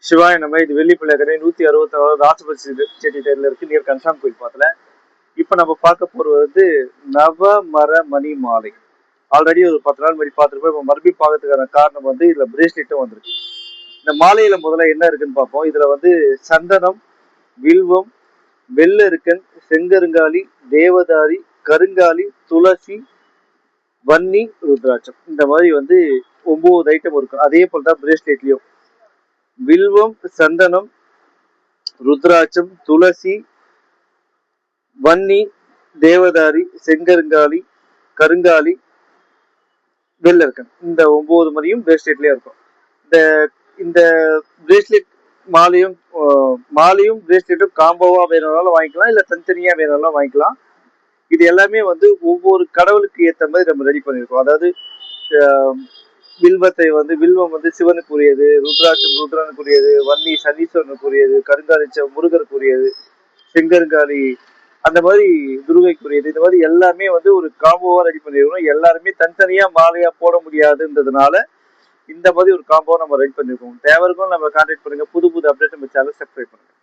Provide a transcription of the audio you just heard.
சிவாய நம்ம இது வெள்ளிப்பிள்ளைக்கரை 166 ராசபட்சி செட்டி தேர்ல இருக்கு நியர் கன்சாம் கோயில் பாத்துல. இப்ப நம்ம பார்க்க போறது வந்து நவமர மணி மாலை. ஆல்ரெடி ஒரு 10 நாள் முன்னாடி பார்த்துருப்போம். இப்ப மறுபடியும் பார்க்கறதுக்கான காரணம் வந்து இதுல பிரேஸ்லெட்டும் வந்திருக்கு. இந்த மாலையில முதல்ல என்ன இருக்குன்னு பார்ப்போம். இதுல வந்து சந்தனம், வில்வம், வெள்ளெருக்கன், செங்கருங்காலி, தேவதாரி, கருங்காலி, துளசி, வன்னி, ருத்ராட்சம் இந்த மாதிரி வந்து 9 ஐட்டம் இருக்கும். அதே போலதான் பிரேஸ்லெட்லயும் வில்வம், சந்தனம், ருத்ராட்சம், துளசி, வன்னி, தேவதாரி, செங்கருங்காலி, கருங்காலி, வெள்ளெருக்கன் இந்த 9 மணியும் பிரேஸ்லெட்லயே இருக்கும். இந்த இந்த பிரேஸ்லெட் மாலையும் பிரேஸ்லெட்டும் காம்போவா வேணும்னாலும் வாங்கிக்கலாம், இல்ல தனித்தனியா வேணும்னாலும் வாங்கிக்கலாம். இது எல்லாமே வந்து ஒவ்வொரு கடவுளுக்கு ஏற்ற மாதிரி நம்ம ரெடி பண்ணியிருக்கோம். அதாவது வில்வம் வந்து சிவனுக்குரியது, ருத்ராட்சம் ருத்ரனுக்குரியது, வன்னி சனீஸ்வரனுக்குரியது, கருங்காலி முருகனுக்குரியது, செங்கருங்காலி அந்த மாதிரி துருகைக்குரியது. இந்த மாதிரி எல்லாமே வந்து ஒரு காம்போவா ரெடி பண்ணிருக்கோம். எல்லாருமே தனித்தனியா மாலையா போட முடியாதுன்றதுனால இந்த மாதிரி ஒரு காம்போ நம்ம ரெடி பண்ணிருக்கோம். தேவைக்கும் நம்ம கான்டாக்ட் பண்ணுங்க. புது அப்டேட் நம்ம சேனல் சப்ஸ்கிரைப் பண்ணுங்க.